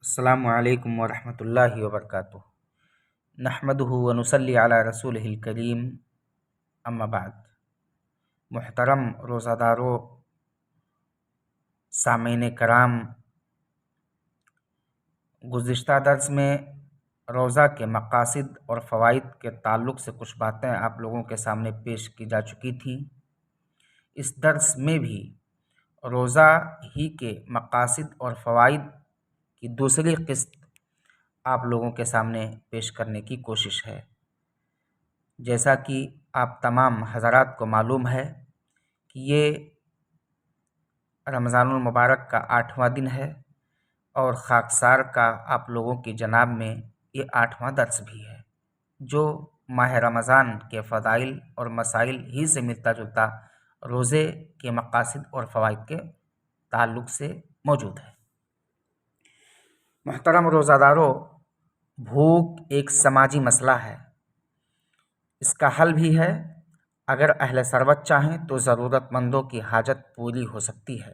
السلام علیکم ورحمۃ اللہ وبرکاتہ۔ نحمدہ ونصلی علی رسولہ الکریم، اما بعد۔ محترم روزہ دارو، سامعین کرام، گزشتہ درس میں روزہ کے مقاصد اور فوائد کے تعلق سے کچھ باتیں آپ لوگوں کے سامنے پیش کی جا چکی تھیں۔ اس درس میں بھی روزہ ہی کے مقاصد اور فوائد کی دوسری قسط آپ لوگوں کے سامنے پیش کرنے کی کوشش ہے۔ جیسا کہ آپ تمام حضرات کو معلوم ہے کہ یہ رمضان المبارک کا 8واں دن ہے اور خاکسار کا آپ لوگوں کی جناب میں یہ 8واں درس بھی ہے، جو ماہ رمضان کے فضائل اور مسائل ہی سے ملتا جلتا روزے کے مقاصد اور فوائد کے تعلق سے موجود ہے۔ محترم روزہ دارو، بھوک ایک سماجی مسئلہ ہے۔ اس کا حل بھی ہے۔ اگر اہل ثروت چاہیں تو ضرورت مندوں کی حاجت پوری ہو سکتی ہے۔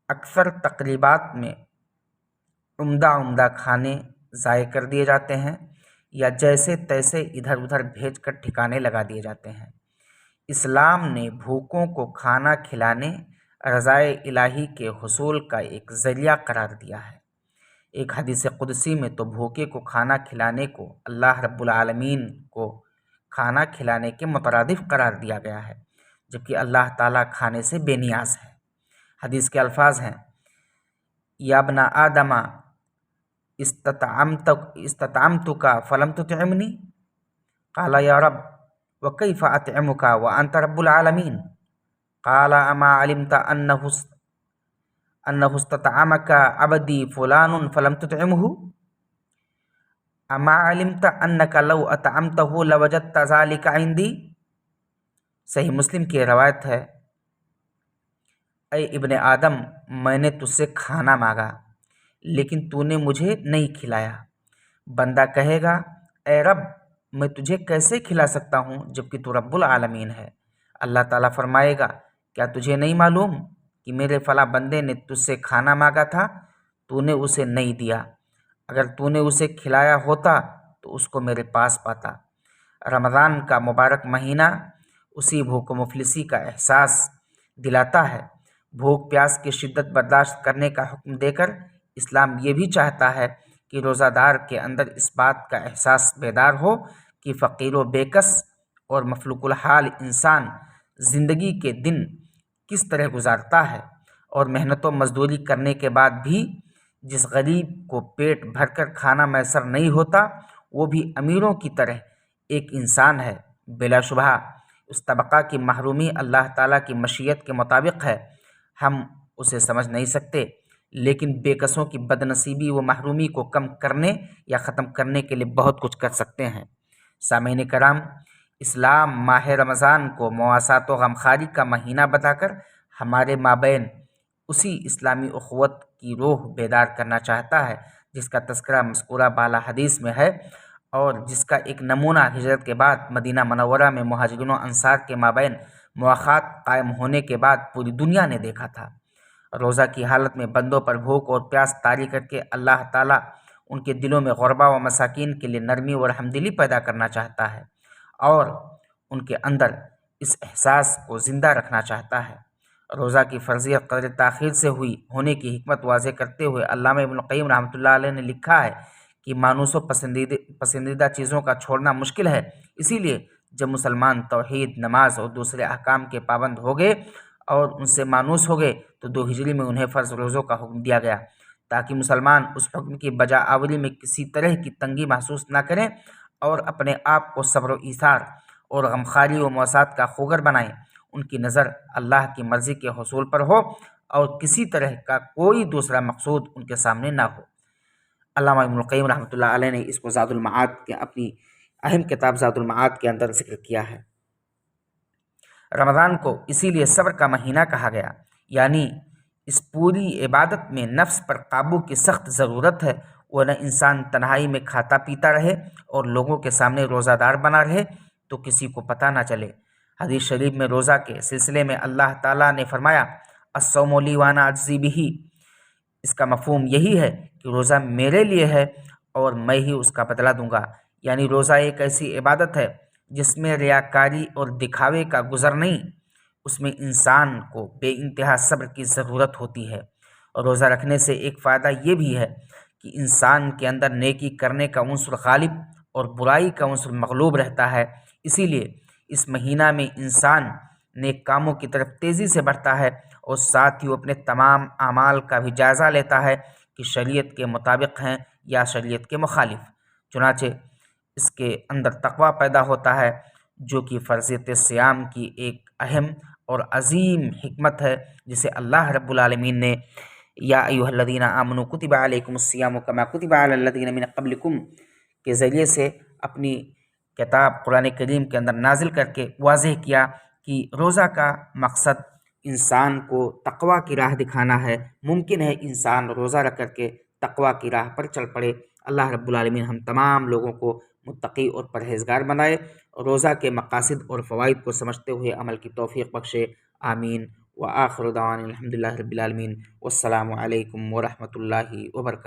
اکثر تقریبات میں عمدہ کھانے ضائع کر دیے جاتے ہیں یا جیسے تیسے ادھر ادھر بھیج کر ٹھکانے لگا دیے جاتے ہیں۔ اسلام نے بھوکوں کو کھانا کھلانے رضائے الہی کے حصول کا ایک ذریعہ قرار دیا ہے۔ ایک حدیث قدسی میں تو بھوکے کو کھانا کھلانے کو اللہ رب العالمین کو کھانا کھلانے کے مترادف قرار دیا گیا ہے، جبکہ اللہ تعالیٰ کھانے سے بے نیاز ہے۔ حدیث کے الفاظ ہیں: یا ابن آدم استطعمتک فلم تطعمنی، قال یا رب وکیف اطعمک وانت رب العالمین، قال اما علمت انہ استطعمک عبدی فلان فلم تطعمہ، اما علمت انک لو اطعمتہ لوجدت ذلک عندی۔ صحیح مسلم کی روایت ہے: اے ابن آدم، میں نے تجھ سے کھانا مانگا لیکن تو نے مجھے نہیں کھلایا۔ بندہ کہے گا: اے رب، میں تجھے کیسے کھلا سکتا ہوں جبکہ تو رب العالمین ہے؟ اللہ تعالیٰ فرمائے گا: کیا تجھے نہیں معلوم کہ میرے فلاں بندے نے تجھ سے کھانا مانگا تھا، تو نے اسے نہیں دیا؟ اگر تو نے اسے کھلایا ہوتا تو اس کو میرے پاس پاتا۔ رمضان کا مبارک مہینہ اسی بھوک و مفلسی کا احساس دلاتا ہے۔ بھوک پیاس کی شدت برداشت کرنے کا حکم دے کر اسلام یہ بھی چاہتا ہے کہ روزہ دار کے اندر اس بات کا احساس بیدار ہو کہ فقیر و بیکس اور مفلوق الحال انسان زندگی کے دن کس طرح گزارتا ہے، اور محنت و مزدوری کرنے کے بعد بھی جس غریب کو پیٹ بھر کر کھانا میسر نہیں ہوتا، وہ بھی امیروں کی طرح ایک انسان ہے۔ بلا شبہ اس طبقہ کی محرومی اللہ تعالیٰ کی مشیت کے مطابق ہے، ہم اسے سمجھ نہیں سکتے، لیکن بے کسوں کی بد نصیبی و محرومی کو کم کرنے یا ختم کرنے کے لیے بہت کچھ کر سکتے ہیں۔ سامعین کرام، اسلام ماہ رمضان کو مواسات و غمخواری کا مہینہ بتا کر ہمارے مابین اسی اسلامی اخوت کی روح بیدار کرنا چاہتا ہے جس کا تذکرہ مذکورہ بالا حدیث میں ہے، اور جس کا ایک نمونہ ہجرت کے بعد مدینہ منورہ میں مہاجرین و انصار کے مابین مواخات قائم ہونے کے بعد پوری دنیا نے دیکھا تھا۔ روزہ کی حالت میں بندوں پر بھوک اور پیاس طاری کر کے اللہ تعالیٰ ان کے دلوں میں غربا و مساکین کے لیے نرمی و رحمدلی پیدا کرنا چاہتا ہے اور ان کے اندر اس احساس کو زندہ رکھنا چاہتا ہے۔ روزہ کی فرضیت قدر تاخیر سے ہونے کی حکمت واضح کرتے ہوئے علامہ ابن القیم رحمۃ اللہ علیہ نے لکھا ہے کہ مانوس و پسندیدہ چیزوں کا چھوڑنا مشکل ہے، اسی لیے جب مسلمان توحید، نماز اور دوسرے احکام کے پابند ہو گئے اور ان سے مانوس ہو گئے تو 2 ہجری میں انہیں فرض روزوں کا حکم دیا گیا تاکہ مسلمان اس حکم کی بجا آوری میں کسی طرح کی تنگی محسوس نہ کریں اور اپنے آپ کو صبر و ایثار اور غمخواری و مواسات کا خوگر بنائیں۔ ان کی نظر اللہ کی مرضی کے حصول پر ہو اور کسی طرح کا کوئی دوسرا مقصود ان کے سامنے نہ ہو۔ علامہ ابن القیم رحمۃ اللہ علیہ نے اس کو زاد المعاد کے اپنی اہم کتاب زاد المعاد کے اندر ذکر کیا ہے۔ رمضان کو اسی لیے صبر کا مہینہ کہا گیا، یعنی اس پوری عبادت میں نفس پر قابو کی سخت ضرورت ہے، ورنہ انسان تنہائی میں کھاتا پیتا رہے اور لوگوں کے سامنے روزہ دار بنا رہے تو کسی کو پتہ نہ چلے۔ حدیث شریف میں روزہ کے سلسلے میں اللہ تعالیٰ نے فرمایا: الصوم لی وانا اجزی بہ، اس کا مفہوم یہی ہے کہ روزہ میرے لیے ہے اور میں ہی اس کا بدلہ دوں گا، یعنی روزہ ایک ایسی عبادت ہے جس میں ریاکاری اور دکھاوے کا گزر نہیں، اس میں انسان کو بے انتہا صبر کی ضرورت ہوتی ہے۔ اور روزہ رکھنے سے ایک فائدہ یہ بھی ہے کہ انسان کے اندر نیکی کرنے کا عنصر غالب اور برائی کا عنصر مغلوب رہتا ہے، اسی لیے اس مہینہ میں انسان نیک کاموں کی طرف تیزی سے بڑھتا ہے اور ساتھ ہی وہ اپنے تمام اعمال کا بھی جائزہ لیتا ہے کہ شریعت کے مطابق ہیں یا شریعت کے مخالف۔ چنانچہ اس کے اندر تقوی پیدا ہوتا ہے، جو کہ فرضیت صیام کی ایک اہم اور عظیم حکمت ہے، جسے اللہ رب العالمین نے یا ایھا الذین آمنوا کتب علیکم الصیام کما کتب علی الذین من قبلکم کے ذریعے سے اپنی کتاب قرآن کریم کے اندر نازل کر کے واضح کیا کہ روزہ کا مقصد انسان کو تقوی کی راہ دکھانا ہے۔ ممکن ہے انسان روزہ رکھ کر کے تقوی کی راہ پر چل پڑے۔ اللہ رب العالمین ہم تمام لوگوں کو متقی اور پرہیزگار بنائے، روزہ کے مقاصد اور فوائد کو سمجھتے ہوئے عمل کی توفیق بخشے، آمین۔ وآخر دعوانا الحمدللہ رب العالمین، والسلام علیکم ورحمۃ اللہ وبرکاتہ۔